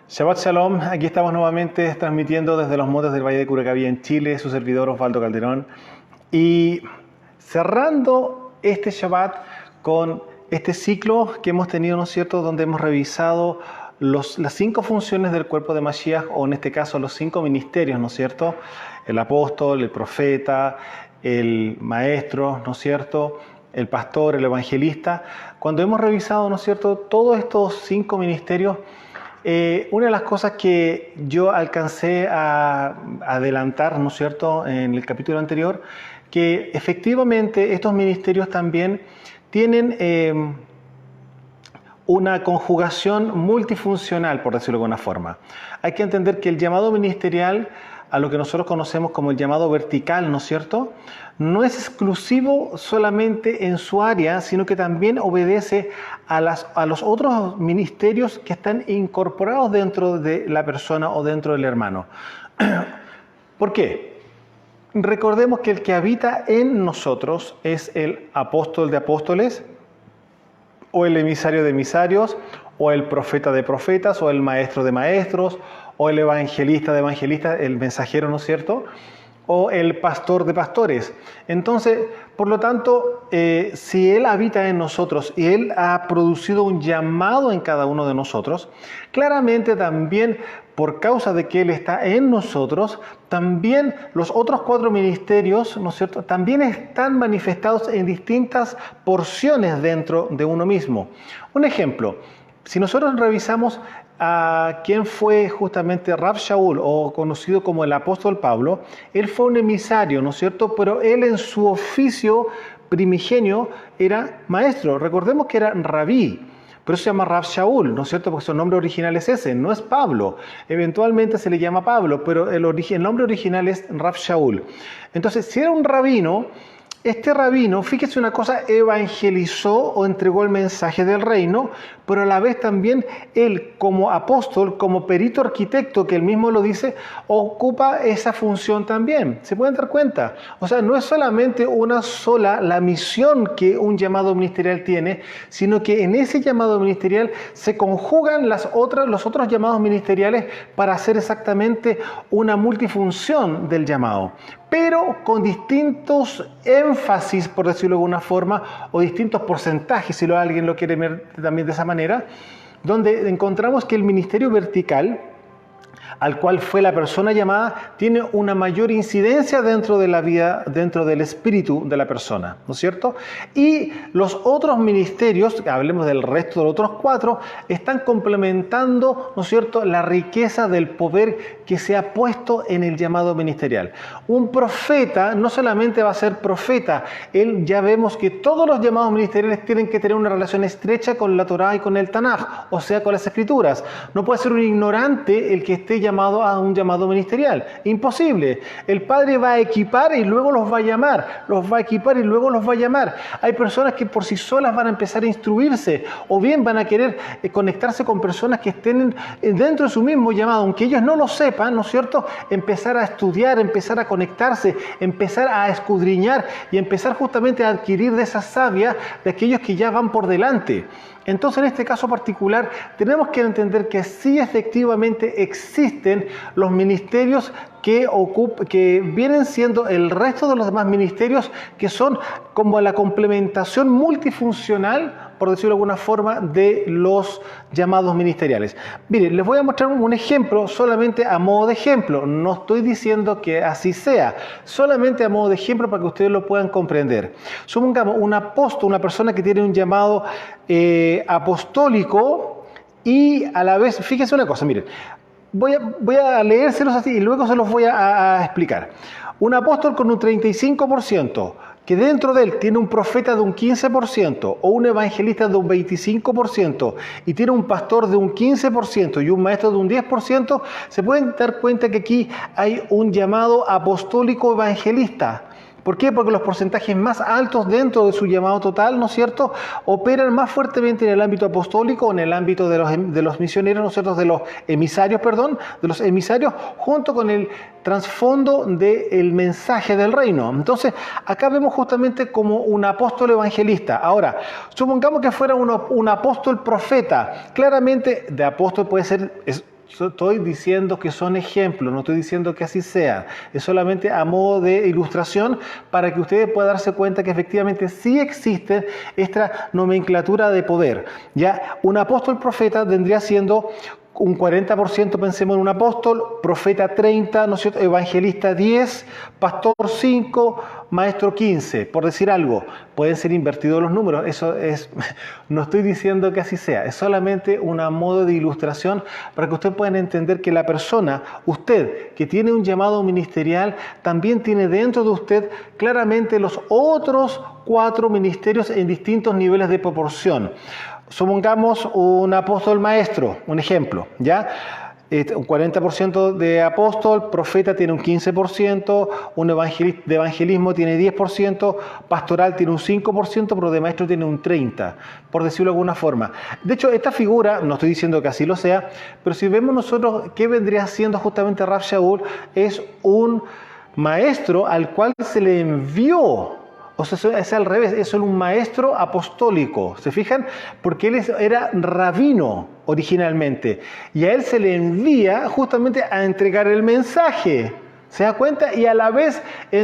Shabbat Shalom, aquí estamos nuevamente transmitiendo desde los montes del Valle de Curacaví en Chile, su servidor Osvaldo Calderón, y cerrando este Shabbat con este ciclo que hemos tenido, ¿no es cierto?, donde hemos revisado las 5 funciones del cuerpo de Mashiach, o en este caso los 5 ministerios, ¿no es cierto?, el apóstol, el profeta, el maestro, ¿no es cierto?, el pastor, el evangelista. Cuando hemos revisado, ¿no es cierto?, todos estos 5 ministerios, una de las cosas que yo alcancé a adelantar, ¿no es cierto?, en el capítulo anterior, que efectivamente estos ministerios también tienen una conjugación multifuncional, por decirlo de alguna forma. Hay que entender que el llamado ministerial, a lo que nosotros conocemos como el llamado vertical, ¿no es cierto?, no es exclusivo solamente en su área, sino que también obedece a los otros ministerios que están incorporados dentro de la persona o dentro del hermano. ¿Por qué? Recordemos que el que habita en nosotros es el apóstol de apóstoles, o el emisario de emisarios, o el profeta de profetas, o el maestro de maestros, o el evangelista de evangelistas, el mensajero, ¿no es cierto?, o el pastor de pastores. Entonces, por lo tanto, si Él habita en nosotros y Él ha producido un llamado en cada uno de nosotros, claramente también por causa de que Él está en nosotros, también los otros 4 ministerios, ¿no es cierto?, también están manifestados en distintas porciones dentro de uno mismo. Un ejemplo, si nosotros revisamos a quien fue justamente Rav Shaul, o conocido como el apóstol Pablo, él fue un emisario, ¿no es cierto?, pero él en su oficio primigenio era maestro. Recordemos que era rabí, pero se llama Rav Shaul, ¿no es cierto?, porque su nombre original es ese, no es Pablo. Eventualmente se le llama Pablo, pero el nombre original es Rav Shaul. Entonces, si era un rabino, este rabino, fíjese una cosa, evangelizó o entregó el mensaje del reino, pero a la vez también él como apóstol, como perito arquitecto, que él mismo lo dice, ocupa esa función también. ¿Se pueden dar cuenta? O sea, no es solamente una sola la misión que un llamado ministerial tiene, sino que en ese llamado ministerial se conjugan los otros llamados ministeriales para hacer exactamente una multifunción del llamado, pero con distintos énfasis, por decirlo de alguna forma, o distintos porcentajes, si alguien lo quiere ver también de esa manera, donde encontramos que el ministerio vertical, al cual fue la persona llamada, tiene una mayor incidencia dentro de la vida, dentro del espíritu de la persona, ¿no es cierto? Y los otros ministerios, hablemos del resto de los otros 4, están complementando, ¿no es cierto?, la riqueza del poder que se ha puesto en el llamado ministerial. Un profeta no solamente va a ser profeta, ya vemos que todos los llamados ministeriales tienen que tener una relación estrecha con la Torá y con el Tanaj, o sea, con las Escrituras. No puede ser un ignorante el que esté llamado a un llamado ministerial. Imposible. El Padre va a equipar y luego los va a llamar. Los va a equipar y luego los va a llamar. Hay personas que por sí solas van a empezar a instruirse, o bien van a querer conectarse con personas que estén dentro de su mismo llamado, aunque ellos no lo sepan, ¿no es cierto?, empezar a estudiar, empezar a conectarse, empezar a escudriñar y empezar justamente a adquirir de esa savia de aquellos que ya van por delante. Entonces, en este caso particular, tenemos que entender que sí efectivamente existen los ministerios que vienen siendo el resto de los demás ministerios, que son como la complementación multifuncional, por decirlo de alguna forma, de los llamados ministeriales. Miren, les voy a mostrar un ejemplo solamente a modo de ejemplo. No estoy diciendo que así sea, solamente a modo de ejemplo para que ustedes lo puedan comprender. Supongamos un apóstol, una persona que tiene un llamado apostólico, y a la vez, fíjense una cosa, miren, voy a leérselos así y luego se los voy a explicar. Un apóstol con un 35%, que dentro de él tiene un profeta de un 15%, o un evangelista de un 25%, y tiene un pastor de un 15% y un maestro de un 10%, se pueden dar cuenta que aquí hay un llamado apostólico evangelista. ¿Por qué? Porque los porcentajes más altos dentro de su llamado total, ¿no es cierto?, operan más fuertemente en el ámbito apostólico, en el ámbito de los misioneros, ¿no es cierto?, de los emisarios, junto con el trasfondo del mensaje del reino. Entonces, acá vemos justamente como un apóstol evangelista. Ahora, supongamos que fuera un apóstol profeta. Claramente, de apóstol puede ser estoy diciendo que son ejemplos, no estoy diciendo que así sea. Es solamente a modo de ilustración para que ustedes puedan darse cuenta que efectivamente sí existe esta nomenclatura de poder. Ya, un apóstol profeta vendría siendo un 40%, pensemos en un apóstol, profeta 30, ¿no es cierto? Evangelista 10, pastor 5, maestro 15, por decir algo. Pueden ser invertidos los números, eso es, no estoy diciendo que así sea, es solamente un modo de ilustración para que ustedes puedan entender que la persona, usted, que tiene un llamado ministerial, también tiene dentro de usted claramente los otros 4 ministerios en distintos niveles de proporción. Supongamos un apóstol maestro, un ejemplo, ¿ya? Un 40% de apóstol, profeta tiene un 15%, un de evangelismo tiene 10%, pastoral tiene un 5%, pero de maestro tiene un 30%, por decirlo de alguna forma. De hecho, esta figura, no estoy diciendo que así lo sea, pero si vemos nosotros qué vendría siendo justamente Rav Shaul, es un maestro al cual se le envió. O sea, es al revés, es un maestro apostólico, ¿se fijan? Porque él era rabino originalmente y a él se le envía justamente a entregar el mensaje. ¿Se da cuenta? Y a la vez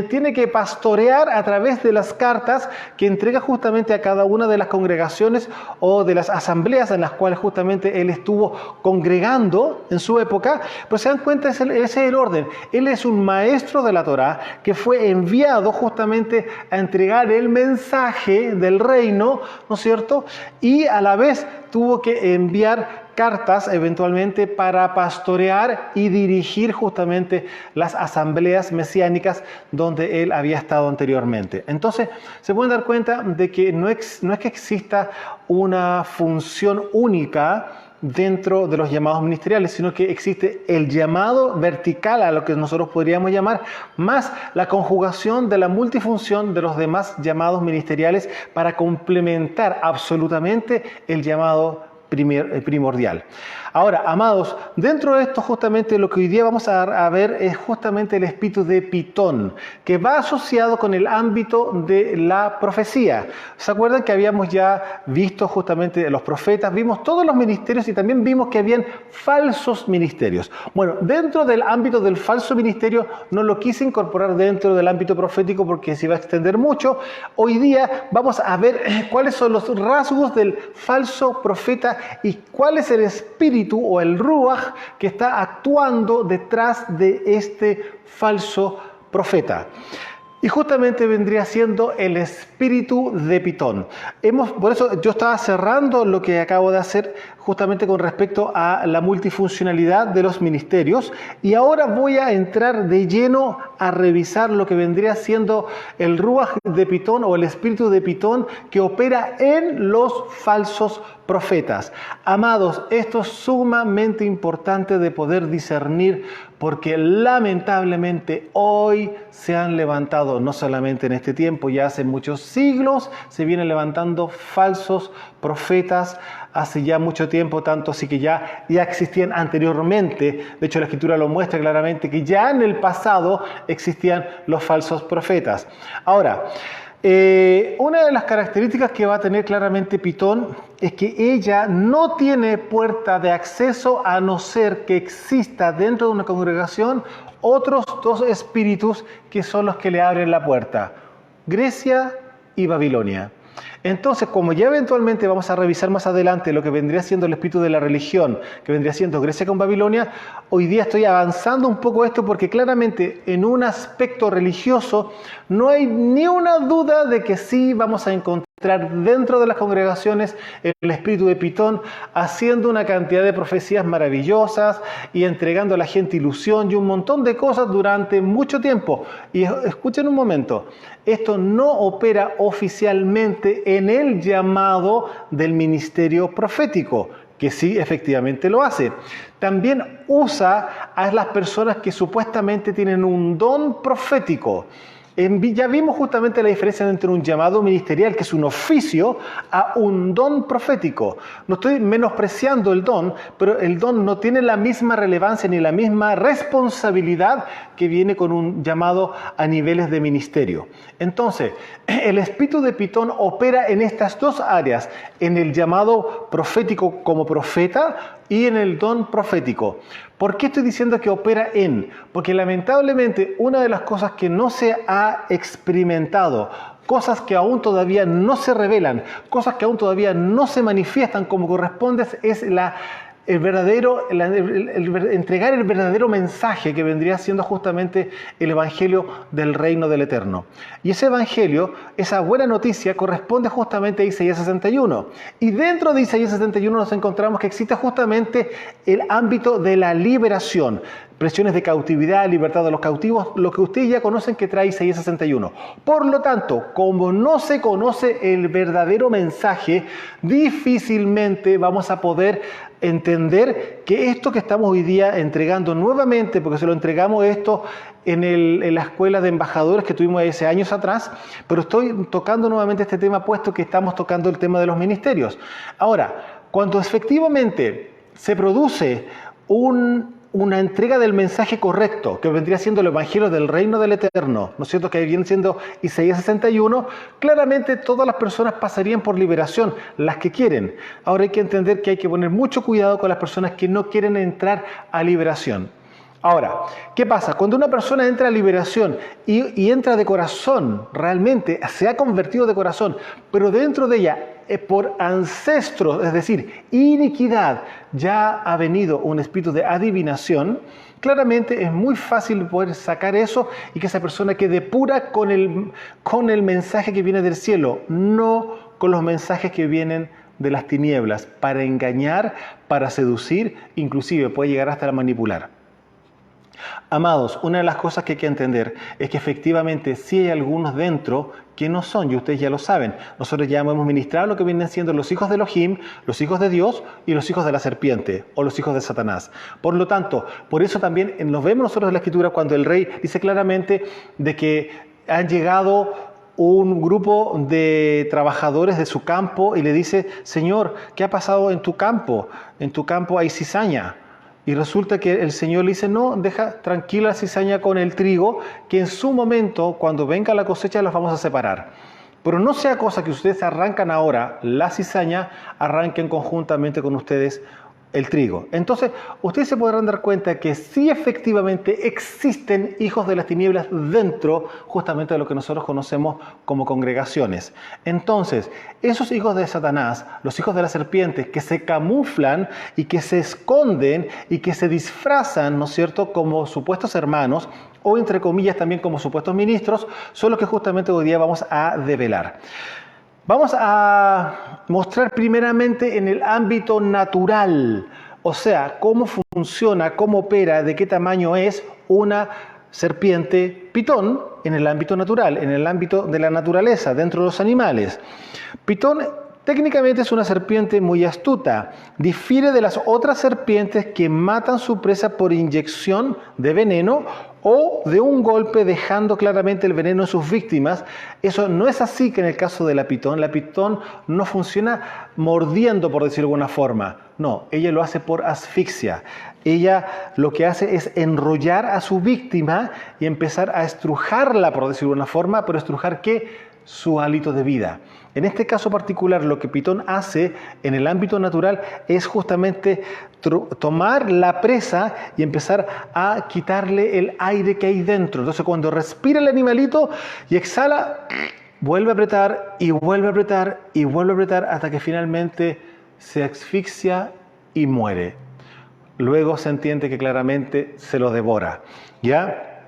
tiene que pastorear a través de las cartas que entrega justamente a cada una de las congregaciones o de las asambleas en las cuales justamente él estuvo congregando en su época. Pero se dan cuenta, ese es el orden. Él es un maestro de la Torá que fue enviado justamente a entregar el mensaje del reino, ¿no es cierto? Y a la vez tuvo que enviar cartas eventualmente para pastorear y dirigir justamente las asambleas mesiánicas donde él había estado anteriormente. Entonces se pueden dar cuenta de que no es que exista una función única dentro de los llamados ministeriales, sino que existe el llamado vertical a lo que nosotros podríamos llamar, más la conjugación de la multifunción de los demás llamados ministeriales para complementar absolutamente el llamado primordial. Ahora, amados, dentro de esto justamente lo que hoy día vamos a ver es justamente el espíritu de Pitón, que va asociado con el ámbito de la profecía. ¿Se acuerdan que habíamos ya visto justamente los profetas? Vimos todos los ministerios y también vimos que habían falsos ministerios. Bueno, dentro del ámbito del falso ministerio no lo quise incorporar dentro del ámbito profético porque se va a extender mucho. Hoy día vamos a ver cuáles son los rasgos del falso profeta y cuál es el espíritu o el ruaj que está actuando detrás de este falso profeta. Y justamente vendría siendo el espíritu de Pitón. Por eso yo estaba cerrando lo que acabo de hacer justamente con respecto a la multifuncionalidad de los ministerios. Y ahora voy a entrar de lleno a revisar lo que vendría siendo el ruaj de Pitón o el espíritu de Pitón que opera en los falsos profetas. Amados, esto es sumamente importante de poder discernir porque lamentablemente hoy se han levantado, no solamente en este tiempo, ya hace muchos siglos se vienen levantando falsos profetas hace ya mucho tiempo, tanto así que ya existían anteriormente. De hecho, la Escritura lo muestra claramente que ya en el pasado existían los falsos profetas. Ahora, una de las características que va a tener claramente Pitón es que ella no tiene puerta de acceso a no ser que exista dentro de una congregación otros 2 espíritus que son los que le abren la puerta: Grecia y Babilonia. Entonces, como ya eventualmente vamos a revisar más adelante lo que vendría siendo el espíritu de la religión, que vendría siendo Grecia con Babilonia, hoy día estoy avanzando un poco esto porque claramente en un aspecto religioso no hay ni una duda de que sí vamos a encontrar dentro de las congregaciones el espíritu de Pitón haciendo una cantidad de profecías maravillosas y entregando a la gente ilusión y un montón de cosas durante mucho tiempo. Y escuchen un momento, esto no opera oficialmente en el llamado del ministerio profético, que sí efectivamente lo hace. También usa a las personas que supuestamente tienen un don profético. Ya vimos justamente la diferencia entre un llamado ministerial, que es un oficio, a un don profético. No estoy menospreciando el don, pero el don no tiene la misma relevancia ni la misma responsabilidad que viene con un llamado a niveles de ministerio. Entonces, el espíritu de Pitón opera en estas 2 áreas, en el llamado profético como profeta, y en el don profético. ¿Por qué estoy diciendo que opera en? Porque lamentablemente una de las cosas que no se ha experimentado, cosas que aún todavía no se revelan, cosas que aún todavía no se manifiestan como corresponde, es entregar el verdadero mensaje que vendría siendo justamente el Evangelio del Reino del Eterno. Y ese Evangelio, esa buena noticia, corresponde justamente a Isaías 61. Y dentro de Isaías 61 nos encontramos que existe justamente el ámbito de la liberación. Presiones de cautividad, libertad de los cautivos, lo que ustedes ya conocen que trae Isaías 61. Por lo tanto, como no se conoce el verdadero mensaje, difícilmente vamos a poder entender que esto que estamos hoy día entregando nuevamente, porque se lo entregamos esto en la escuela de embajadores que tuvimos hace años atrás, pero estoy tocando nuevamente este tema puesto que estamos tocando el tema de los ministerios. Ahora, cuando efectivamente se produce una entrega del mensaje correcto, que vendría siendo el Evangelio del Reino del Eterno, ¿no es cierto?, que viene siendo Isaías 61, claramente todas las personas pasarían por liberación, las que quieren. Ahora hay que entender que hay que poner mucho cuidado con las personas que no quieren entrar a liberación. Ahora, ¿qué pasa? Cuando una persona entra a liberación y entra de corazón, realmente se ha convertido de corazón, pero dentro de ella, por ancestros, es decir, iniquidad, ya ha venido un espíritu de adivinación, claramente es muy fácil poder sacar eso y que esa persona quede pura con el mensaje que viene del cielo, no con los mensajes que vienen de las tinieblas, para engañar, para seducir, inclusive puede llegar hasta manipular. Amados, una de las cosas que hay que entender es que efectivamente sí hay algunos dentro que no son, y ustedes ya lo saben. Nosotros ya hemos ministrado lo que vienen siendo los hijos de Elohim, los hijos de Dios y los hijos de la serpiente o los hijos de Satanás. Por lo tanto, por eso también nos vemos nosotros en la Escritura cuando el rey dice claramente de que han llegado un grupo de trabajadores de su campo y le dice: Señor, ¿qué ha pasado en tu campo? En tu campo hay cizaña. Y resulta que el Señor le dice: no, deja tranquila la cizaña con el trigo, que en su momento, cuando venga la cosecha, las vamos a separar. Pero no sea cosa que ustedes arrancan ahora la cizaña, arranquen conjuntamente con ustedes el trigo. Entonces, ustedes se podrán dar cuenta que sí efectivamente existen hijos de las tinieblas dentro justamente de lo que nosotros conocemos como congregaciones. Entonces, esos hijos de Satanás, los hijos de la serpiente, que se camuflan y que se esconden y que se disfrazan, ¿no es cierto?, como supuestos hermanos, o entre comillas también como supuestos ministros, son los que justamente hoy día vamos a develar. Vamos a mostrar primeramente en el ámbito natural, o sea, cómo funciona, cómo opera, de qué tamaño es una serpiente pitón en el ámbito natural, en el ámbito de la naturaleza, dentro de los animales. Pitón técnicamente es una serpiente muy astuta, difiere de las otras serpientes que matan su presa por inyección de veneno o de un golpe dejando claramente el veneno en sus víctimas. Eso no es así que en el caso de la pitón. La pitón no funciona mordiendo, por decirlo de alguna forma. No, ella lo hace por asfixia. Ella lo que hace es enrollar a su víctima y empezar a estrujarla, por decirlo de alguna forma, pero estrujar ¿qué? Su hálito de vida. En este caso particular, lo que Pitón hace en el ámbito natural es justamente tomar la presa y empezar a quitarle el aire que hay dentro. Entonces, cuando respira el animalito y exhala, vuelve a apretar y vuelve a apretar y vuelve a apretar hasta que finalmente se asfixia y muere. Luego se entiende que claramente se lo devora. ¿Ya?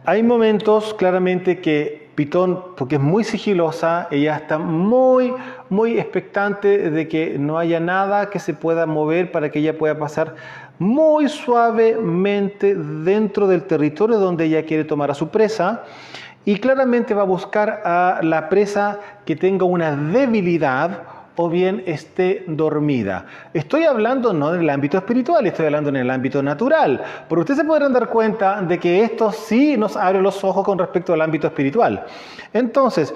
Hay momentos claramente que Pitón, porque es muy sigilosa, ella está muy expectante de que no haya nada que se pueda mover para que ella pueda pasar muy suavemente dentro del territorio donde ella quiere tomar a su presa, y claramente va a buscar a la presa que tenga una debilidad o bien esté dormida. Estoy hablando no en el ámbito espiritual, estoy hablando en el ámbito natural. Pero ustedes se podrán dar cuenta de que esto sí nos abre los ojos con respecto al ámbito espiritual. Entonces,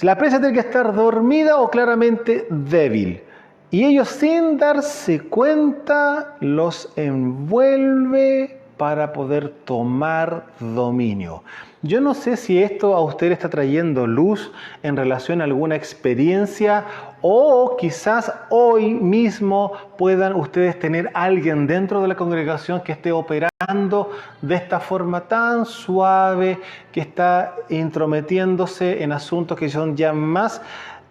la presa tiene que estar dormida o claramente débil. Y ellos, sin darse cuenta, los envuelve para poder tomar dominio. Yo no sé si esto a usted le está trayendo luz en relación a alguna experiencia o quizás hoy mismo puedan ustedes tener alguien dentro de la congregación que esté operando de esta forma tan suave, que está intrometiéndose en asuntos que son ya más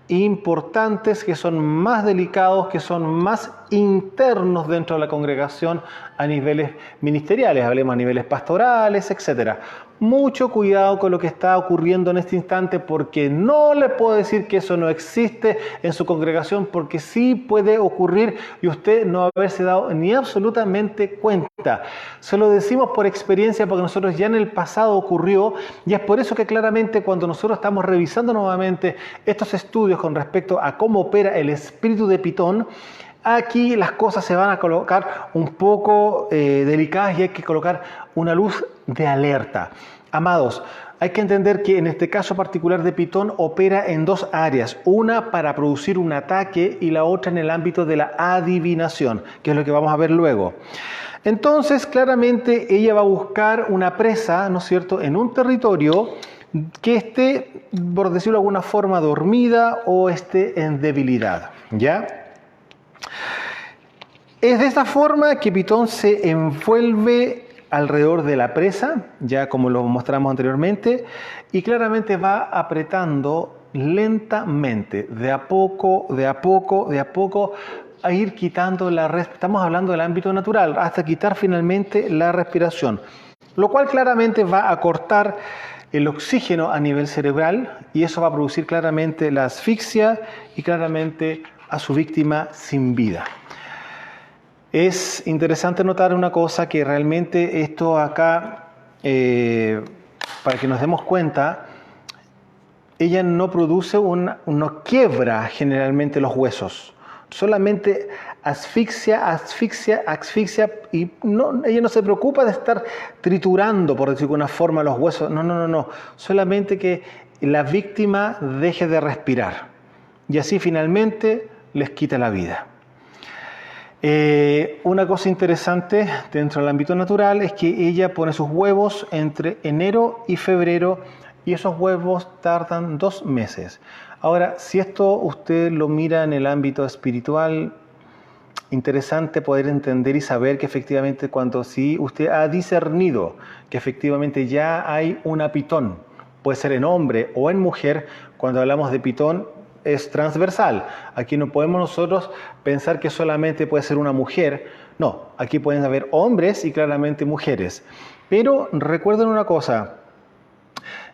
importantes, que son más delicados, que son más internos dentro de la congregación a niveles ministeriales, hablemos a niveles pastorales, etc. Mucho cuidado con lo que está ocurriendo en este instante, porque no le puedo decir que eso no existe en su congregación, porque sí puede ocurrir y usted no haberse dado ni absolutamente cuenta. Se lo decimos por experiencia, porque nosotros ya en el pasado ocurrió, y es por eso que claramente cuando nosotros estamos revisando nuevamente estos estudios con respecto a cómo opera el espíritu de Pitón, aquí las cosas se van a colocar un poco delicadas y hay que colocar una luz de alerta. Amados, hay que entender que en este caso particular de Pitón opera en dos áreas, una para producir un ataque y la otra en el ámbito de la adivinación, que es lo que vamos a ver luego. Entonces, claramente ella va a buscar una presa, ¿no es cierto?, en un territorio que esté, por decirlo de alguna forma, dormida o esté en debilidad, ¿ya? Es de esta forma que Pitón se envuelve alrededor de la presa, ya como lo mostramos anteriormente, y claramente va apretando lentamente, de a poco, a ir quitando la respiración. Estamos hablando del ámbito natural, hasta quitar finalmente la respiración, lo cual claramente va a cortar el oxígeno a nivel cerebral y eso va a producir claramente la asfixia y claramente a su víctima sin vida. Es interesante notar una cosa, que realmente esto acá, para que nos demos cuenta, ella no produce no quiebra generalmente los huesos, solamente asfixia, y ella no se preocupa de estar triturando, por decirlo de alguna forma, los huesos, no, solamente que la víctima deje de respirar y así finalmente les quita la vida. Una cosa interesante dentro del ámbito natural es que ella pone sus huevos entre enero y febrero y esos huevos tardan 2 meses. Ahora, si esto usted lo mira en el ámbito espiritual, interesante poder entender y saber que efectivamente cuando sí usted ha discernido que efectivamente ya hay una Pitón, puede ser en hombre o en mujer, cuando hablamos de Pitón, es transversal. Aquí no podemos nosotros pensar que solamente puede ser una mujer. No, aquí pueden haber hombres y claramente mujeres. Pero recuerden una cosa,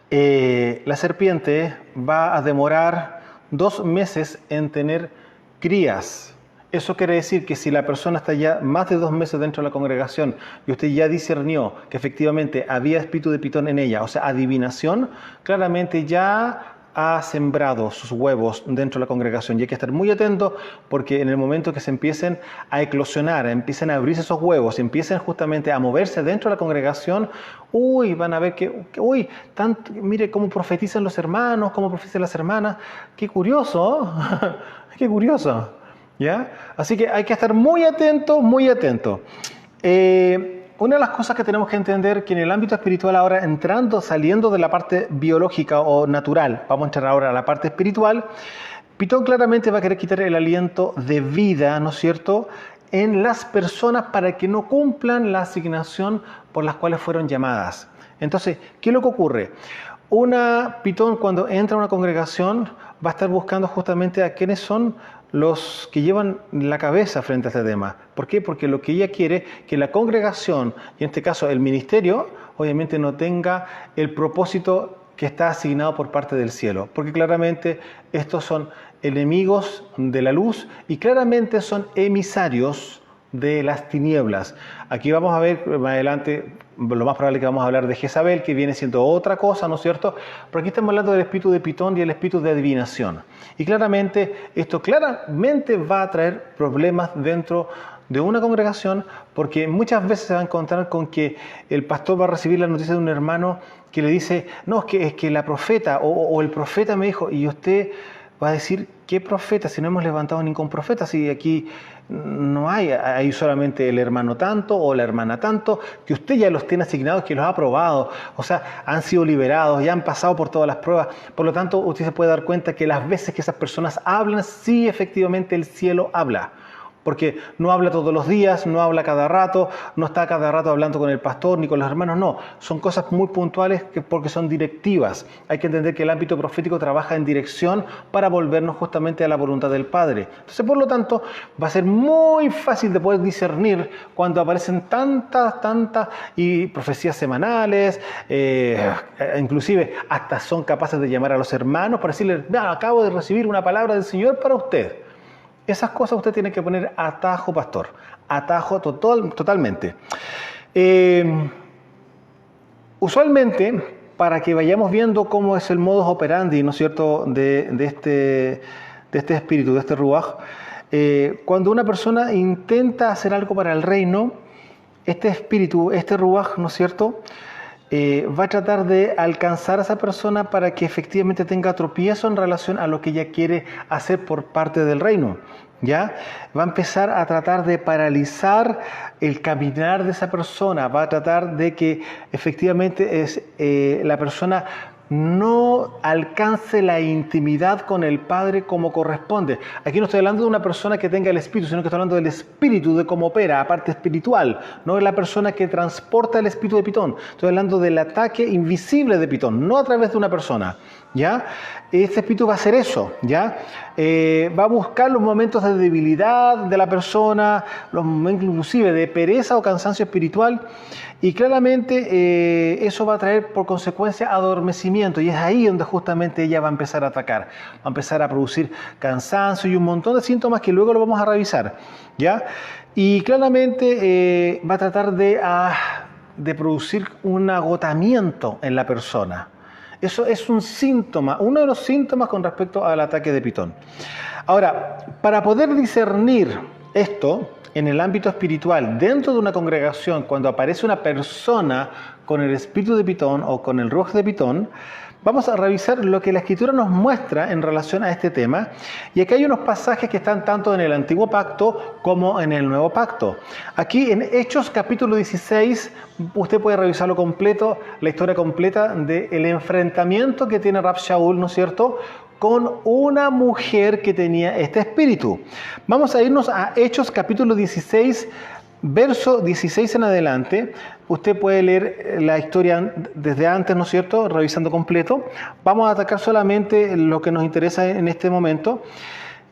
la serpiente va a demorar 2 meses en tener crías. Eso quiere decir que si la persona está ya más de 2 meses dentro de la congregación y usted ya discernió que efectivamente había espíritu de Pitón en ella, o sea, adivinación, claramente ya ha sembrado sus huevos dentro de la congregación y hay que estar muy atento, porque en el momento que se empiecen a eclosionar, empiecen a abrirse esos huevos, empiecen justamente a moverse dentro de la congregación, van a ver que mire cómo profetizan los hermanos, cómo profetizan las hermanas, qué curioso, qué curioso, ¿ya? Así que hay que estar muy atento, muy atento. Una de las cosas que tenemos que entender que en el ámbito espiritual ahora, saliendo de la parte biológica o natural, vamos a entrar ahora a la parte espiritual, Pitón claramente va a querer quitar el aliento de vida, ¿no es cierto?, en las personas para que no cumplan la asignación por las cuales fueron llamadas. Entonces, ¿qué es lo que ocurre? Una Pitón cuando entra a una congregación va a estar buscando justamente a quiénes son los que llevan la cabeza frente a este tema. ¿Por qué? Porque lo que ella quiere es que la congregación, y en este caso el ministerio, obviamente no tenga el propósito que está asignado por parte del cielo. Porque claramente estos son enemigos de la luz y claramente son emisarios de las tinieblas. Aquí vamos a ver más adelante, lo más probable es que vamos a hablar de Jezabel, que viene siendo otra cosa, ¿no es cierto? Pero aquí estamos hablando del espíritu de Pitón y el espíritu de adivinación. Y claramente, esto claramente va a traer problemas dentro de una congregación, porque muchas veces se va a encontrar con que el pastor va a recibir la noticia de un hermano que le dice, no, es que la profeta o el profeta me dijo, y usted va a decir, ¿qué profeta? Si no hemos levantado ningún profeta, si aquí no hay solamente el hermano tanto o la hermana tanto, que usted ya los tiene asignados, que los ha aprobado, o sea, han sido liberados, ya han pasado por todas las pruebas. Por lo tanto, usted se puede dar cuenta que las veces que esas personas hablan, sí, efectivamente el cielo habla. Porque no habla todos los días, no habla cada rato, no está cada rato hablando con el pastor ni con los hermanos, no. Son cosas muy puntuales porque son directivas. Hay que entender que el ámbito profético trabaja en dirección para volvernos justamente a la voluntad del Padre. Entonces, por lo tanto, va a ser muy fácil de poder discernir cuando aparecen tantas y profecías semanales, inclusive hasta son capaces de llamar a los hermanos para decirles, acabo de recibir una palabra del Señor para usted. Esas cosas usted tiene que poner atajo, pastor. Atajo totalmente. Usualmente, para que vayamos viendo cómo es el modus operandi, ¿no es cierto?, de este espíritu, de este ruaj, cuando una persona intenta hacer algo para el reino, este espíritu, este ruaj, ¿no es cierto?, va a tratar de alcanzar a esa persona para que efectivamente tenga tropiezo en relación a lo que ella quiere hacer por parte del reino. ¿Ya? Va a empezar a tratar de paralizar el caminar de esa persona, va a tratar de que efectivamente la persona no alcance la intimidad con el Padre como corresponde. Aquí no estoy hablando de una persona que tenga el espíritu, sino que estoy hablando del espíritu, de cómo opera, aparte espiritual, no es la persona que transporta el espíritu de Pitón. Estoy hablando del ataque invisible de Pitón, no a través de una persona. ¿Ya? Este espíritu va a hacer eso, ¿ya? Va a buscar los momentos de debilidad de la persona, los momentos inclusive de pereza o cansancio espiritual, y claramente eso va a traer por consecuencia adormecimiento, y es ahí donde justamente ella va a empezar a atacar, va a empezar a producir cansancio y un montón de síntomas que luego lo vamos a revisar, ¿ya? Y claramente va a tratar de producir un agotamiento en la persona. Eso es un síntoma, uno de los síntomas con respecto al ataque de Pitón. Ahora, para poder discernir esto en el ámbito espiritual, dentro de una congregación, cuando aparece una persona con el espíritu de Pitón o con el ruaj de Pitón, vamos a revisar lo que la Escritura nos muestra en relación a este tema. Y aquí hay unos pasajes que están tanto en el Antiguo Pacto como en el Nuevo Pacto. Aquí en Hechos capítulo 16, usted puede revisarlo completo, la historia completa del enfrentamiento que tiene Rab Shaul, ¿no es cierto?, con una mujer que tenía este espíritu. Vamos a irnos a Hechos capítulo 16, verso 16 en adelante. Usted puede leer la historia desde antes, ¿no es cierto?, revisando completo. Vamos a atacar solamente lo que nos interesa en este momento.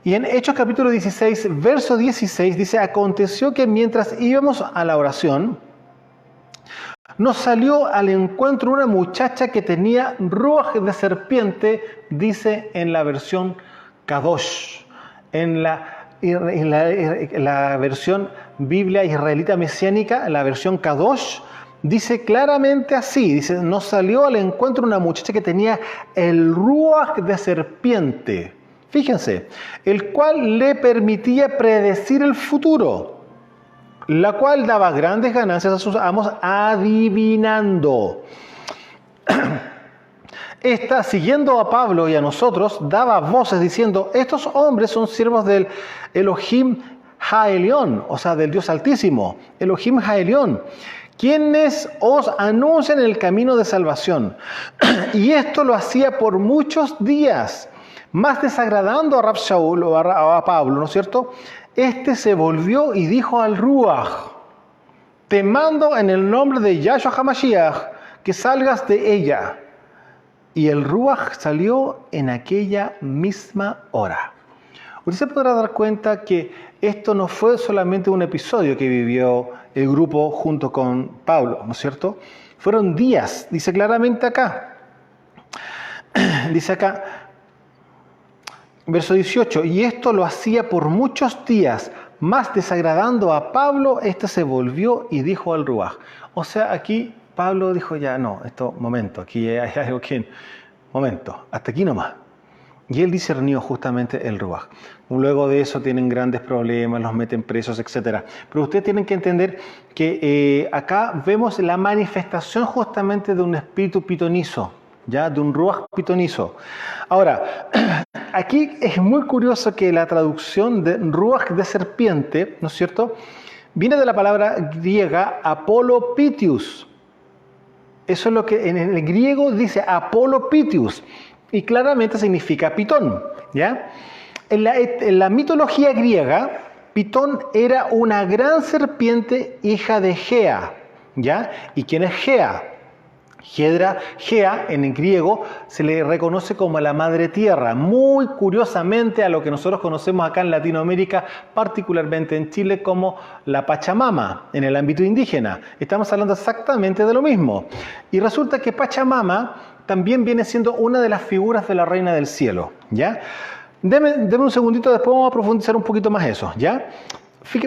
Y en Hechos capítulo 16, verso 16, dice, aconteció que mientras íbamos a la oración, nos salió al encuentro una muchacha que tenía ruaj de serpiente, dice en la versión Kadosh, en la versión Biblia israelita mesiánica, la versión Kadosh, dice claramente así, dice, nos salió al encuentro una muchacha que tenía el ruaj de serpiente, fíjense, el cual le permitía predecir el futuro, la cual daba grandes ganancias a sus amos adivinando. Esta, siguiendo a Pablo y a nosotros, daba voces diciendo, estos hombres son siervos del Elohim Haelión, o sea, del Dios Altísimo, Elohim Haelión, quienes os anuncian el camino de salvación. Y esto lo hacía por muchos días, más desagradando a Rab Shaul o a Pablo, ¿no es cierto? Este se volvió y dijo al Ruaj, te mando en el nombre de Yahshua HaMashiach que salgas de ella. Y el Ruaj salió en aquella misma hora. Usted se podrá dar cuenta que esto no fue solamente un episodio que vivió el grupo junto con Pablo, ¿no es cierto? Fueron días, dice claramente acá. Dice acá, verso 18, y esto lo hacía por muchos días, más desagradando a Pablo, este se volvió y dijo al Ruaj. O sea, aquí Pablo dijo ya, no, momento, aquí hay algo que, momento, hasta aquí nomás. Y él discernió justamente el Ruaj. Luego de eso tienen grandes problemas, los meten presos, etc. Pero ustedes tienen que entender que acá vemos la manifestación justamente de un espíritu pitonizo, ¿ya? De un Ruaj pitonizo. Ahora, aquí es muy curioso que la traducción de ruach de serpiente, ¿no es cierto?, viene de la palabra griega Apolopitius. Eso es lo que en el griego dice Apolopitius y claramente significa pitón, ¿ya? En la mitología griega, Pitón era una gran serpiente hija de Gea, ¿ya? ¿Y quién es Gea? Gea, en el griego, se le reconoce como la madre tierra, muy curiosamente a lo que nosotros conocemos acá en Latinoamérica, particularmente en Chile, como la Pachamama, en el ámbito indígena. Estamos hablando exactamente de lo mismo. Y resulta que Pachamama también viene siendo una de las figuras de la Reina del Cielo, ¿ya? Deme un segundito, después vamos a profundizar un poquito más eso, ¿ya?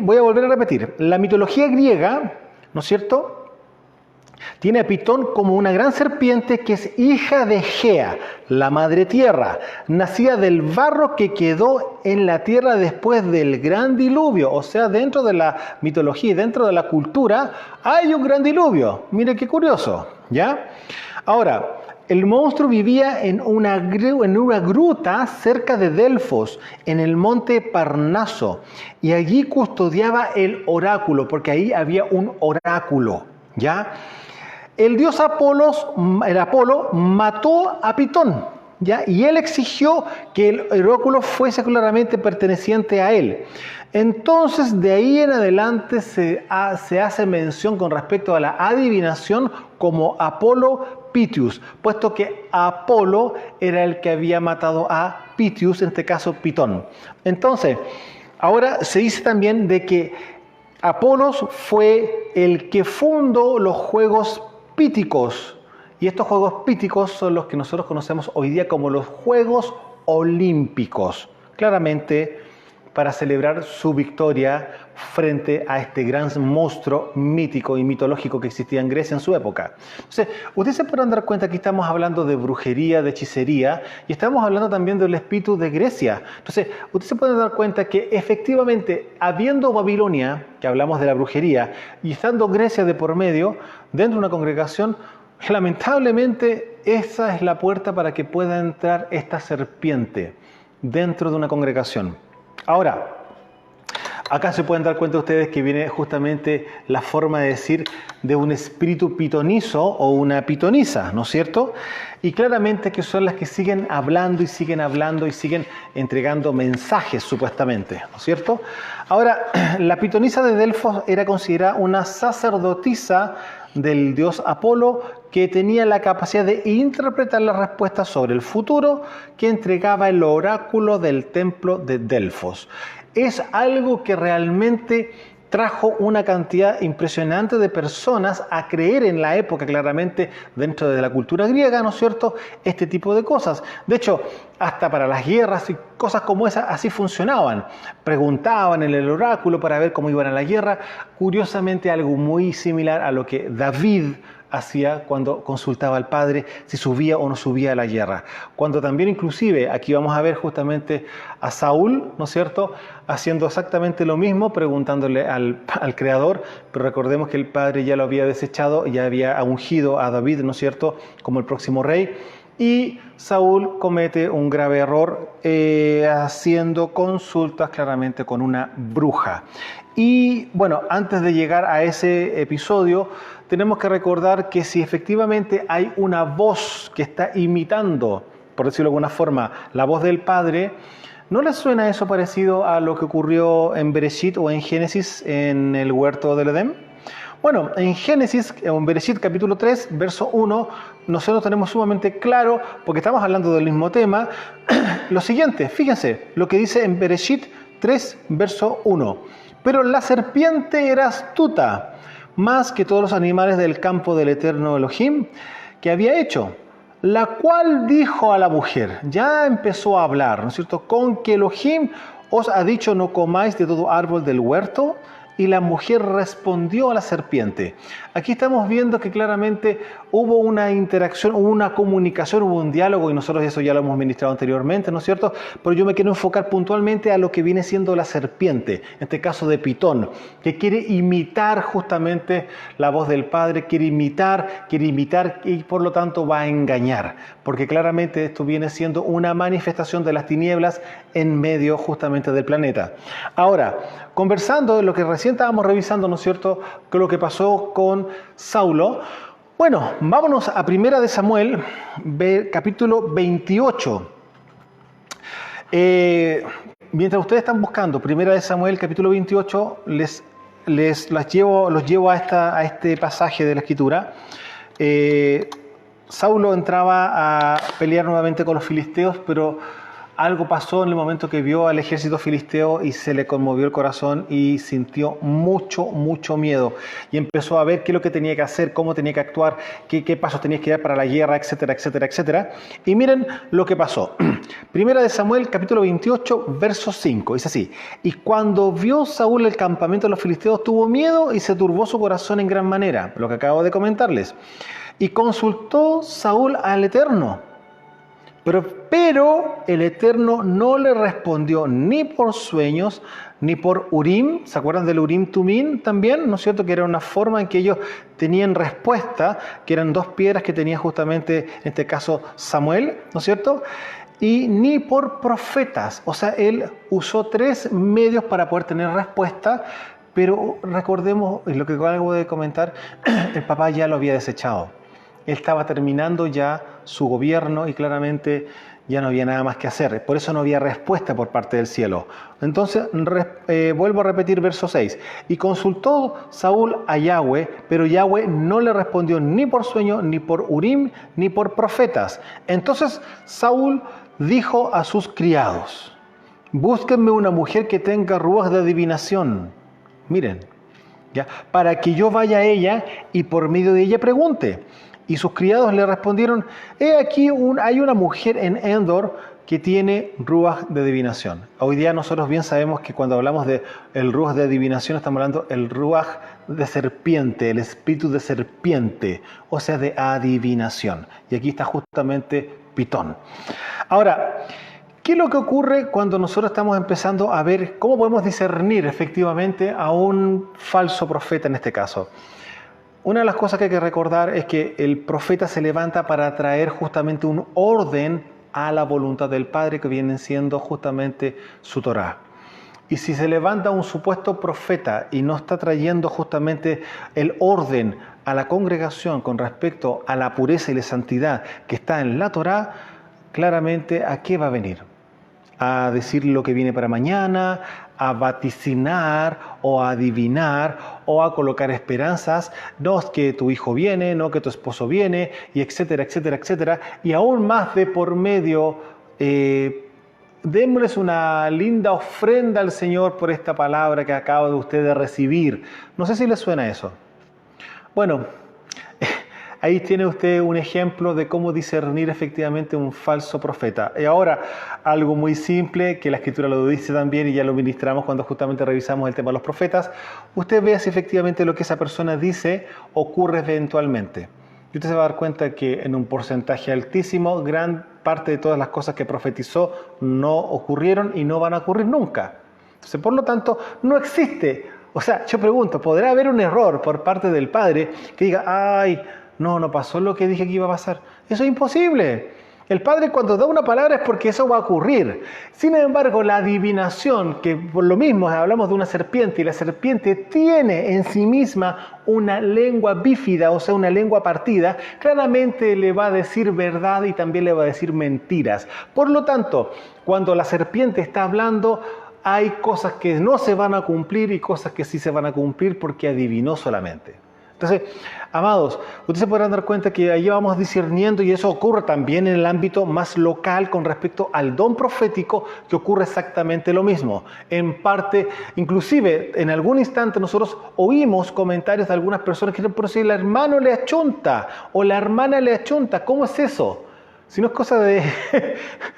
Voy a volver a repetir. La mitología griega, ¿no es cierto?, tiene a Pitón como una gran serpiente que es hija de Gea, la madre tierra, nacida del barro que quedó en la tierra después del gran diluvio. O sea, dentro de la mitología y dentro de la cultura hay un gran diluvio. Mire qué curioso, ¿ya? Ahora, el monstruo vivía en una gruta cerca de Delfos, en el monte Parnaso, y allí custodiaba el oráculo, porque ahí había un oráculo, ¿ya? El dios Apolo mató a Pitón, ¿ya? Y él exigió que el oráculo fuese claramente perteneciente a él. Entonces, de ahí en adelante se hace mención con respecto a la adivinación como Apolo Pitius, puesto que Apolo era el que había matado a Pitius, en este caso Pitón. Entonces, ahora se dice también de que Apolos fue el que fundó los Juegos Píticos, y estos Juegos Píticos son los que nosotros conocemos hoy día como los Juegos Olímpicos, claramente para celebrar su victoria frente a este gran monstruo mítico y mitológico que existía en Grecia en su época. Entonces, ustedes se podrán dar cuenta que estamos hablando de brujería, de hechicería, y estamos hablando también del espíritu de Grecia. Entonces, ustedes se pueden dar cuenta que efectivamente, habiendo Babilonia, que hablamos de la brujería, y estando Grecia de por medio, dentro de una congregación, lamentablemente esa es la puerta para que pueda entrar esta serpiente dentro de una congregación. Ahora, acá se pueden dar cuenta ustedes que viene justamente la forma de decir de un espíritu pitonizo o una pitonisa, ¿no es cierto? Y claramente que son las que siguen hablando y siguen entregando mensajes supuestamente, ¿no es cierto? Ahora, la pitonisa de Delfos era considerada una sacerdotisa del dios Apolo que tenía la capacidad de interpretar las respuestas sobre el futuro que entregaba el oráculo del templo de Delfos. Es algo que realmente trajo una cantidad impresionante de personas a creer en la época, claramente dentro de la cultura griega, ¿no es cierto?, este tipo de cosas. De hecho, hasta para las guerras y cosas como esas así funcionaban. Preguntaban en el oráculo para ver cómo iban a la guerra. Curiosamente, algo muy similar a lo que David hacía cuando consultaba al padre si subía o no subía a la guerra. Cuando también inclusive, aquí vamos a ver justamente a Saúl, ¿no es cierto?, haciendo exactamente lo mismo, preguntándole al creador, pero recordemos que el padre ya lo había desechado, ya había ungido a David, ¿no es cierto?, como el próximo rey. Y Saúl comete un grave error haciendo consultas claramente con una bruja. Y bueno, antes de llegar a ese episodio, tenemos que recordar que si efectivamente hay una voz que está imitando, por decirlo de alguna forma, la voz del Padre, ¿no les suena eso parecido a lo que ocurrió en Bereshit o en Génesis en el huerto del Edén? Bueno, en Génesis, en Bereshit capítulo 3, verso 1, nosotros tenemos sumamente claro, porque estamos hablando del mismo tema, lo siguiente, fíjense, lo que dice en Bereshit 3, verso 1. Pero la serpiente era astuta, más que todos los animales del campo del eterno Elohim que había hecho, la cual dijo a la mujer, ya empezó a hablar, ¿no es cierto?, con que Elohim os ha dicho no comáis de todo árbol del huerto. y la mujer respondió a la serpiente. Aquí estamos viendo que claramente hubo una interacción, hubo una comunicación, hubo un diálogo, y nosotros eso ya lo hemos ministrado anteriormente, ¿no es cierto? Pero yo me quiero enfocar puntualmente a lo que viene siendo la serpiente, en este caso de Pitón, que quiere imitar justamente la voz del Padre, quiere imitar y por lo tanto va a engañar, porque claramente esto viene siendo una manifestación de las tinieblas en medio justamente del planeta. Ahora, conversando de lo que recién estábamos revisando, ¿no es cierto?, que lo que pasó con Saulo. Bueno, vámonos a Primera de Samuel, capítulo 28. Mientras ustedes están buscando Primera de Samuel, capítulo 28, los llevo a este pasaje de la Escritura. Saulo entraba a pelear nuevamente con los filisteos, pero algo pasó en el momento que vio al ejército filisteo y se le conmovió el corazón y sintió mucho miedo. Y empezó a ver qué es lo que tenía que hacer, cómo tenía que actuar, qué pasos tenía que dar para la guerra, etcétera. Y miren lo que pasó. Primera de Samuel, capítulo 28, verso 5. Dice así: y cuando vio Saúl el campamento de los filisteos, tuvo miedo y se turbó su corazón en gran manera. Lo que acabo de comentarles. Y consultó Saúl al Eterno. Pero el Eterno no le respondió ni por sueños, ni por Urim. ¿Se acuerdan del Urim Tumim también? ¿No es cierto? Que era una forma en que ellos tenían respuesta, que eran dos piedras que tenía justamente, en este caso, Samuel, ¿no es cierto? Y ni por profetas. O sea, él usó 3 medios para poder tener respuesta, pero recordemos, y lo que acabo de comentar, el papá ya lo había desechado. Él estaba terminando ya su gobierno y claramente ya no había nada más que hacer. Por eso no había respuesta por parte del cielo. Entonces, vuelvo a repetir verso 6. Y consultó Saúl a Yahweh, pero Yahweh no le respondió ni por sueño, ni por Urim, ni por profetas. Entonces Saúl dijo a sus criados: búsquenme una mujer que tenga ruaj de adivinación. Miren, ¿ya? Para que yo vaya a ella y por medio de ella pregunte. Y sus criados le respondieron: he aquí hay una mujer en Endor que tiene ruaj de adivinación. Hoy día nosotros bien sabemos que cuando hablamos de el ruaj de adivinación estamos hablando del ruaj de serpiente, el espíritu de serpiente, o sea, de adivinación. Y aquí está justamente Pitón. Ahora, ¿qué es lo que ocurre cuando nosotros estamos empezando a ver cómo podemos discernir efectivamente a un falso profeta en este caso? Una de las cosas que hay que recordar es que el profeta se levanta para traer justamente un orden a la voluntad del Padre, que viene siendo justamente su Torá. Y si se levanta un supuesto profeta y no está trayendo justamente el orden a la congregación con respecto a la pureza y la santidad que está en la Torá, claramente ¿a qué va a venir? A decir lo que viene para mañana, a vaticinar o a adivinar o a colocar esperanzas, no es que tu hijo viene, no que tu esposo viene, y etcétera, y aún más de por medio, démosles una linda ofrenda al Señor por esta palabra que acaba de usted de recibir. No sé si le suena eso. Bueno, ahí tiene usted un ejemplo de cómo discernir efectivamente un falso profeta. Y ahora, algo muy simple, que la Escritura lo dice también y ya lo ministramos cuando justamente revisamos el tema de los profetas. Usted vea si efectivamente lo que esa persona dice ocurre eventualmente. Y usted se va a dar cuenta que en un porcentaje altísimo, gran parte de todas las cosas que profetizó no ocurrieron y no van a ocurrir nunca. Entonces, por lo tanto, no existe. O sea, yo pregunto, ¿podrá haber un error por parte del Padre que diga, ay, no pasó lo que dije que iba a pasar? Eso es imposible. El Padre cuando da una palabra es porque eso va a ocurrir. Sin embargo, la adivinación, que por lo mismo hablamos de una serpiente, y la serpiente tiene en sí misma una lengua bífida, o sea, una lengua partida, claramente le va a decir verdad y también le va a decir mentiras. Por lo tanto, cuando la serpiente está hablando, hay cosas que no se van a cumplir y cosas que sí se van a cumplir porque adivinó solamente. Entonces, amados, ustedes se podrán dar cuenta que ahí vamos discerniendo, y eso ocurre también en el ámbito más local con respecto al don profético, que ocurre exactamente lo mismo. En parte, inclusive, en algún instante nosotros oímos comentarios de algunas personas que dicen, pero si el hermano le achunta o la hermana le achunta, ¿cómo es eso? Si no es cosa de...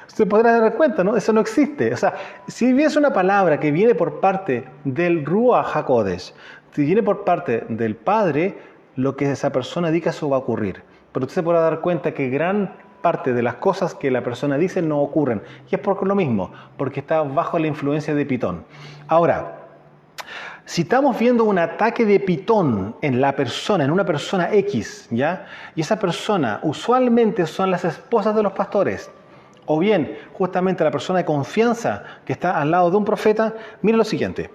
se podrá dar cuenta, ¿no? Eso no existe. O sea, si es una palabra que viene por parte del Ruach HaKodesh, si viene por parte del Padre, lo que esa persona diga, eso va a ocurrir. Pero usted se podrá dar cuenta que gran parte de las cosas que la persona dice no ocurren. Y es por lo mismo, porque está bajo la influencia de Pitón. Ahora, si estamos viendo un ataque de Pitón en la persona, en una persona X, ¿ya? Y esa persona usualmente son las esposas de los pastores, o bien justamente la persona de confianza que está al lado de un profeta, mira lo siguiente.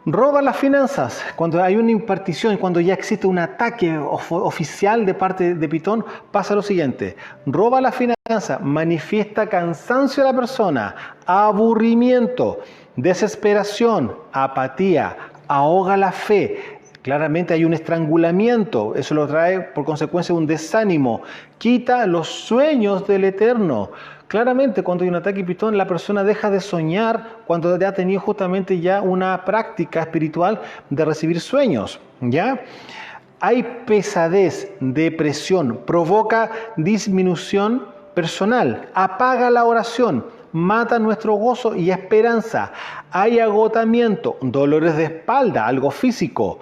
Roba las finanzas. Cuando hay una impartición, cuando ya existe un ataque oficial de parte de Pitón, pasa lo siguiente. Roba la finanza, manifiesta cansancio a la persona, aburrimiento, desesperación, apatía, ahoga la fe. Claramente hay un estrangulamiento, eso lo trae por consecuencia un desánimo, quita los sueños del Eterno. Claramente cuando hay un ataque Pitón, la persona deja de soñar cuando ya ha tenido justamente ya una práctica espiritual de recibir sueños, ¿ya? Hay pesadez, depresión, provoca disminución personal, apaga la oración, mata nuestro gozo y esperanza. Hay agotamiento, dolores de espalda, algo físico.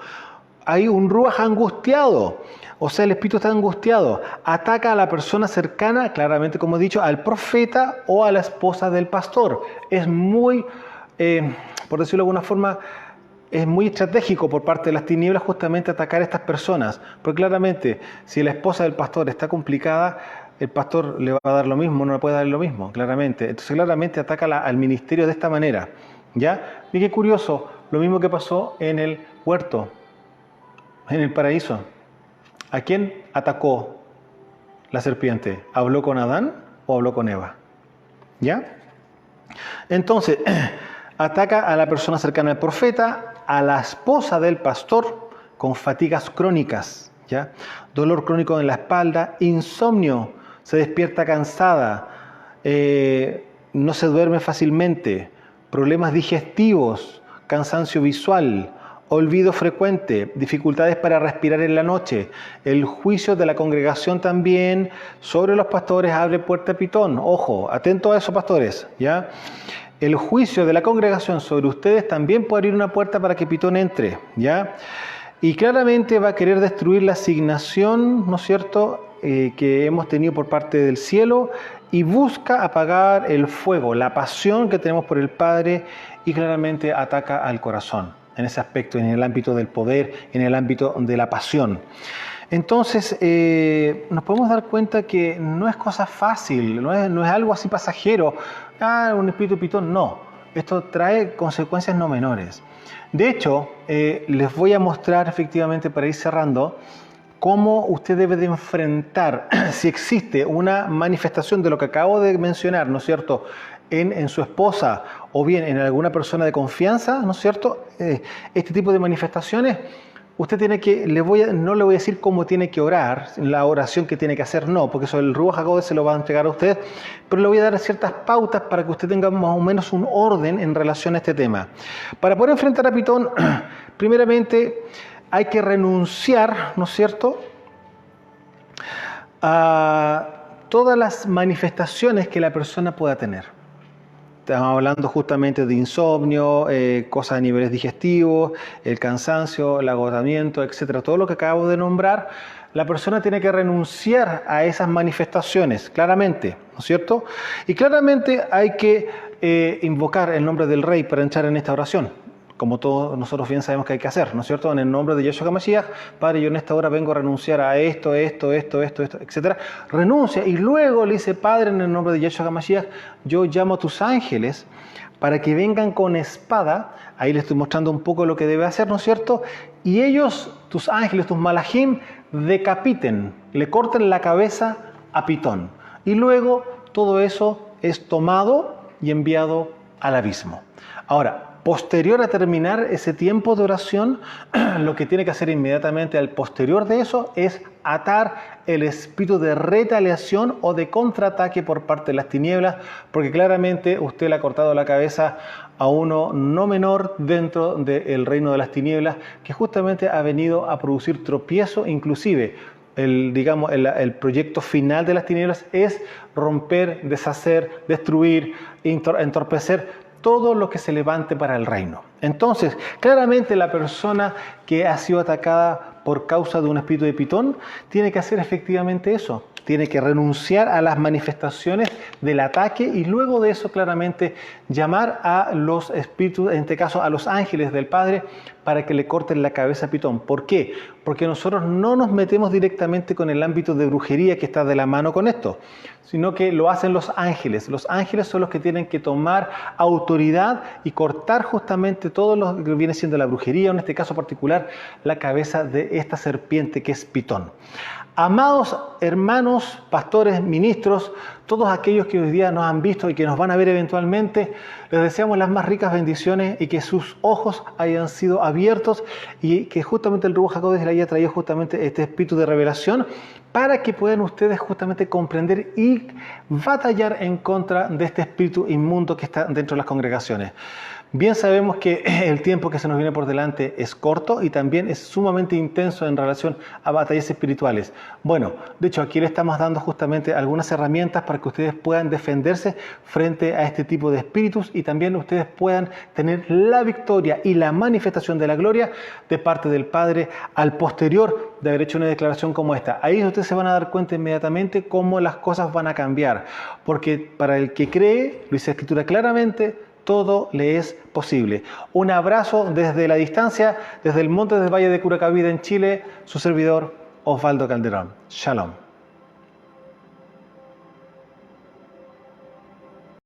Hay un ruaj angustiado, o sea, el espíritu está angustiado. Ataca a la persona cercana, claramente como he dicho, al profeta o a la esposa del pastor. Es muy, por decirlo de alguna forma, es muy estratégico por parte de las tinieblas justamente atacar a estas personas. Porque claramente, si la esposa del pastor está complicada, el pastor le va a dar lo mismo, no le puede dar lo mismo, claramente. Entonces claramente ataca al ministerio de esta manera, ¿ya? Y qué curioso, lo mismo que pasó en el huerto, en el paraíso. ¿A quién atacó la serpiente? ¿Habló con Adán o habló con Eva? ¿Ya? Entonces, ataca a la persona cercana al profeta, a la esposa del pastor, con fatigas crónicas, ¿ya? Dolor crónico en la espalda, insomnio, se despierta cansada, no se duerme fácilmente, problemas digestivos, cansancio visual, olvido frecuente, dificultades para respirar en la noche. El juicio de la congregación también sobre los pastores abre puerta a Pitón. Ojo, atento a eso, pastores, ¿ya? El juicio de la congregación sobre ustedes también puede abrir una puerta para que Pitón entre, ¿ya? Y claramente va a querer destruir la asignación, ¿no es cierto?, que hemos tenido por parte del cielo y busca apagar el fuego, la pasión que tenemos por el Padre y claramente ataca al corazón en ese aspecto, en el ámbito del poder, en el ámbito de la pasión. Entonces, nos podemos dar cuenta que no es cosa fácil, no es algo así pasajero, un espíritu Pitón, no. Esto trae consecuencias no menores. De hecho, les voy a mostrar efectivamente, para ir cerrando, cómo usted debe de enfrentar si existe una manifestación de lo que acabo de mencionar, ¿no es cierto?, en su esposa o bien en alguna persona de confianza, ¿no es cierto?, este tipo de manifestaciones. Usted tiene que, no le voy a decir cómo tiene que orar, la oración que tiene que hacer, no, porque eso el Ruach HaKodesh se lo va a entregar a usted, pero le voy a dar ciertas pautas para que usted tenga más o menos un orden en relación a este tema. Para poder enfrentar a Pitón, primeramente hay que renunciar, ¿no es cierto?, a todas las manifestaciones que la persona pueda tener. Estamos hablando justamente de insomnio, cosas a niveles digestivos, el cansancio, el agotamiento, etcétera. Todo lo que acabo de nombrar, la persona tiene que renunciar a esas manifestaciones, claramente, ¿no es cierto? Y claramente hay que invocar el nombre del Rey para entrar en esta oración, como todos nosotros bien sabemos que hay que hacer, ¿no es cierto? En el nombre de Yeshua HaMashiach, Padre, yo en esta hora vengo a renunciar a esto, etcétera. Renuncia y luego le dice, Padre, en el nombre de Yeshua HaMashiach, yo llamo a tus ángeles para que vengan con espada. Ahí le estoy mostrando un poco lo que debe hacer, ¿no es cierto? Y ellos, tus ángeles, tus malajim, decapiten, le corten la cabeza a Pitón. Y luego todo eso es tomado y enviado al abismo. Ahora, posterior a terminar ese tiempo de oración, lo que tiene que hacer inmediatamente al posterior de eso es atar el espíritu de retaliación o de contraataque por parte de las tinieblas, porque claramente usted le ha cortado la cabeza a uno no menor dentro del reino de las tinieblas, que justamente ha venido a producir tropiezo, inclusive el proyecto final de las tinieblas es romper, deshacer, destruir, entorpecer todo lo que se levante para el reino. Entonces, claramente la persona que ha sido atacada por causa de un espíritu de Pitón tiene que hacer efectivamente eso. Tiene que renunciar a las manifestaciones del ataque y luego de eso claramente llamar a los espíritus, en este caso a los ángeles del Padre, para que le corten la cabeza a Pitón. ¿Por qué? Porque nosotros no nos metemos directamente con el ámbito de brujería que está de la mano con esto, sino que lo hacen los ángeles. Los ángeles son los que tienen que tomar autoridad y cortar justamente todo lo que viene siendo la brujería, en este caso particular, la cabeza de esta serpiente que es Pitón. Amados hermanos, pastores, ministros, todos aquellos que hoy día nos han visto y que nos van a ver eventualmente, les deseamos las más ricas bendiciones y que sus ojos hayan sido abiertos y que justamente el Ruach HaKodesh le haya traído justamente este espíritu de revelación para que puedan ustedes justamente comprender y batallar en contra de este espíritu inmundo que está dentro de las congregaciones. Bien sabemos que el tiempo que se nos viene por delante es corto y también es sumamente intenso en relación a batallas espirituales. Bueno, de hecho aquí le estamos dando justamente algunas herramientas para que ustedes puedan defenderse frente a este tipo de espíritus y también ustedes puedan tener la victoria y la manifestación de la gloria de parte del Padre al posterior de haber hecho una declaración como esta. Ahí ustedes se van a dar cuenta inmediatamente cómo las cosas van a cambiar, porque para el que cree, lo dice la Escritura claramente, todo le es posible. Un abrazo desde la distancia, desde el monte del Valle de Curacaví en Chile, su servidor Osvaldo Calderón. Shalom.